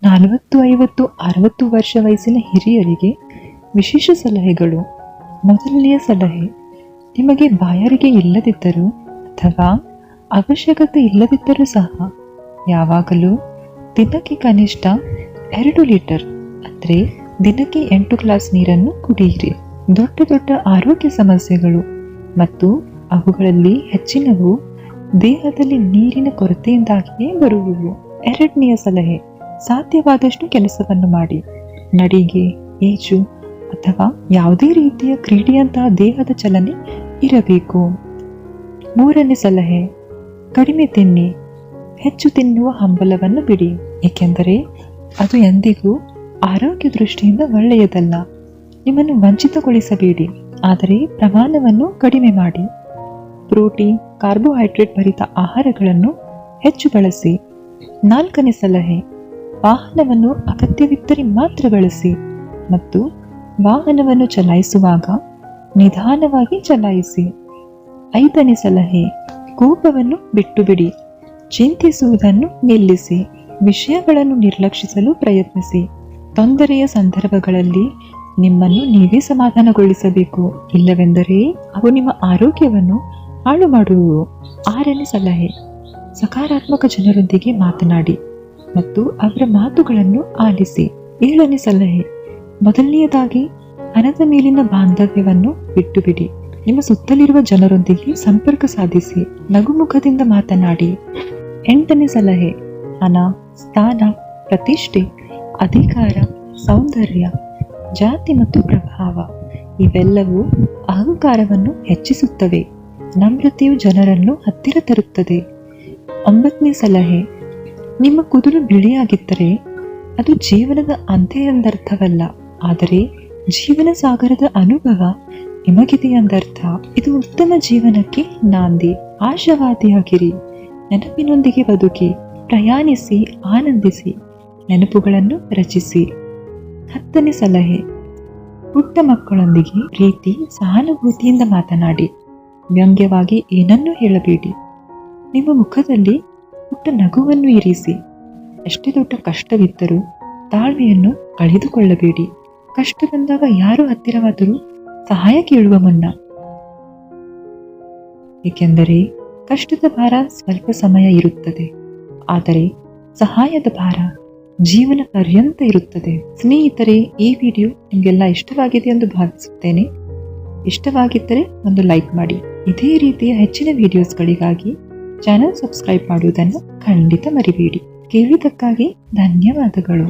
40, 50, 60 ವರ್ಷ ವಯಸ್ಸಿನ ಹಿರಿಯರಿಗೆ ವಿಶೇಷ ಸಲಹೆಗಳು. ಮೊದಲನೆಯ ಸಲಹೆ, ನಿಮಗೆ ಬಾಯಾರಿಕೆ ಇಲ್ಲದಿದ್ದರೂ ಅಥವಾ ಅವಶ್ಯಕತೆ ಇಲ್ಲದಿದ್ದರೂ ಸಹ ಯಾವಾಗಲೂ ದಿನಕ್ಕೆ ಕನಿಷ್ಠ 2 ಲೀಟರ್ ಅಂದರೆ ದಿನಕ್ಕೆ 8 ಗ್ಲಾಸ್ ನೀರನ್ನು ಕುಡಿಯಿರಿ. ದೊಡ್ಡ ದೊಡ್ಡ ಆರೋಗ್ಯ ಸಮಸ್ಯೆಗಳು ಮತ್ತು ಅವುಗಳಲ್ಲಿ ಹೆಚ್ಚಿನವು ದೇಹದಲ್ಲಿ ನೀರಿನ ಕೊರತೆಯಿಂದಾಗಿಯೇ ಬರುವುವು. ಎರಡನೆಯ ಸಲಹೆ, ಸಾಧ್ಯವಾದಷ್ಟು ಕೆಲಸವನ್ನು ಮಾಡಿ. ನಡಿಗೆ, ಈಜು ಅಥವಾ ಯಾವುದೇ ರೀತಿಯ ಕ್ರೀಡೆಯಂತಹ ದೇಹದ ಚಲನೆ ಇರಬೇಕು. ಮೂರನೇ ಸಲಹೆ, ಕಡಿಮೆ ತಿನ್ನಿ. ಹೆಚ್ಚು ತಿನ್ನುವ ಹಂಬಲವನ್ನು ಬಿಡಿ, ಏಕೆಂದರೆ ಅದು ಎಂದಿಗೂ ಆರೋಗ್ಯ ದೃಷ್ಟಿಯಿಂದ ಒಳ್ಳೆಯದಲ್ಲ. ನಿಮ್ಮನ್ನು ವಂಚಿತಗೊಳಿಸಬೇಡಿ, ಆದರೆ ಪ್ರಮಾಣವನ್ನು ಕಡಿಮೆ ಮಾಡಿ. ಪ್ರೋಟೀನ್, ಕಾರ್ಬೋಹೈಡ್ರೇಟ್ ಭರಿತ ಆಹಾರಗಳನ್ನು ಹೆಚ್ಚು ಬಳಸಿ. ನಾಲ್ಕನೇ ಸಲಹೆ, ವಾಹನವನ್ನು ಅಗತ್ಯವಿದ್ದರೆ ಮಾತ್ರ ಬಳಸಿ ಮತ್ತು ವಾಹನವನ್ನು ಚಲಾಯಿಸುವಾಗ ನಿಧಾನವಾಗಿ ಚಲಾಯಿಸಿ. ಐದನೇ ಸಲಹೆ, ಕೋಪವನ್ನು ಬಿಟ್ಟು ಬಿಡಿ. ಚಿಂತಿಸುವುದನ್ನು ನಿಲ್ಲಿಸಿ. ವಿಷಯಗಳನ್ನು ನಿರ್ಲಕ್ಷಿಸಲು ಪ್ರಯತ್ನಿಸಿ. ತೊಂದರೆಯ ಸಂದರ್ಭಗಳಲ್ಲಿ ನಿಮ್ಮನ್ನು ನೀವೇ ಸಮಾಧಾನಗೊಳಿಸಬೇಕು, ಇಲ್ಲವೆಂದರೆ ಅವು ನಿಮ್ಮ ಆರೋಗ್ಯವನ್ನು ಹಾಳು ಮಾಡುವುವು. ಆರನೇ ಸಲಹೆ, ಸಕಾರಾತ್ಮಕ ಜನರೊಂದಿಗೆ ಮಾತನಾಡಿ ಮತ್ತು ಅವರ ಮಾತುಗಳನ್ನು ಆಲಿಸಿ. ಏಳನೇ ಸಲಹೆ, ಮೊದಲನೆಯದಾಗಿ ಹಣದ ಮೇಲಿನ ಬಾಂಧವ್ಯವನ್ನು ಬಿಟ್ಟು ಬಿಡಿ. ನಿಮ್ಮ ಸುತ್ತಲಿರುವ ಜನರೊಂದಿಗೆ ಸಂಪರ್ಕ ಸಾಧಿಸಿ, ನಗುಮುಖದಿಂದ ಮಾತನಾಡಿ. ಎಂಟನೇ ಸಲಹೆ, ಹಣ, ಸ್ಥಾನ, ಪ್ರತಿಷ್ಠೆ, ಅಧಿಕಾರ, ಸೌಂದರ್ಯ, ಜಾತಿ ಮತ್ತು ಪ್ರಭಾವ ಇವೆಲ್ಲವೂ ಅಹಂಕಾರವನ್ನು ಹೆಚ್ಚಿಸುತ್ತವೆ. ನಮ್ರತೆಯು ಜನರನ್ನು ಹತ್ತಿರ ತರುತ್ತದೆ. 9ನೇ ಸಲಹೆ, ನಿಮ್ಮ ಕೂದಲು ಬಿಳಿಯಾಗಿದ್ದರೆ ಅದು ಜೀವನದ ಅಂತ್ಯ ಎಂದರ್ಥವಲ್ಲ, ಆದರೆ ಜೀವನ ಸಾಗರದ ಅನುಭವ ನಿಮಗಿದೆ ಎಂದರ್ಥ. ಇದು ಉತ್ತಮ ಜೀವನಕ್ಕೆ ನಾಂದಿ. ಆಶಾವಾದಿಯಾಗಿರಿ, ನೆನಪಿನೊಂದಿಗೆ ಬದುಕಿ, ಪ್ರಯಾಣಿಸಿ, ಆನಂದಿಸಿ, ನೆನಪುಗಳನ್ನು ರಚಿಸಿ. 10ನೇ ಸಲಹೆ, ಪುಟ್ಟ ಮಕ್ಕಳೊಂದಿಗೆ ಪ್ರೀತಿ, ಸಹಾನುಭೂತಿಯಿಂದ ಮಾತನಾಡಿ. ವ್ಯಂಗ್ಯವಾಗಿ ಏನನ್ನೂ ಹೇಳಬೇಡಿ. ನಿಮ್ಮ ಮುಖದಲ್ಲಿ ಪುಟ್ಟ ನಗುವನ್ನು ಇರಿಸಿ. ಎಷ್ಟೇ ದೊಡ್ಡ ಕಷ್ಟವಿದ್ದರೂ ತಾಳ್ಮೆಯನ್ನು ಕಳೆದುಕೊಳ್ಳಬೇಡಿ. ಕಷ್ಟ ಬಂದಾಗ ಯಾರು ಹತ್ತಿರವಾದರೂ ಸಹಾಯ ಕೇಳುವ ಮುನ್ನ, ಏಕೆಂದರೆ ಕಷ್ಟದ ಭಾರ ಸ್ವಲ್ಪ ಸಮಯ ಇರುತ್ತದೆ, ಆದರೆ ಸಹಾಯದ ಭಾರ ಜೀವನ ಪರ್ಯಂತ ಇರುತ್ತದೆ. ಸ್ನೇಹಿತರೆ, ಈ ವಿಡಿಯೋ ನಿಮಗೆಲ್ಲ ಇಷ್ಟವಾಗಿದೆ ಎಂದು ಭಾವಿಸುತ್ತೇನೆ. ಇಷ್ಟವಾಗಿದ್ದರೆ ಒಂದು ಲೈಕ್ ಮಾಡಿ. ಇದೇ ರೀತಿಯ ಹೆಚ್ಚಿನ ವಿಡಿಯೋಸ್ಗಳಿಗಾಗಿ ಚಾನೆಲ್ ಸಬ್ಸ್ಕ್ರೈಬ್ ಮಾಡುವುದನ್ನು ಖಂಡಿತ ಮರಿಬೇಡಿ. ಕೇಳಿದ್ದಕ್ಕಾಗಿ ಧನ್ಯವಾದಗಳು.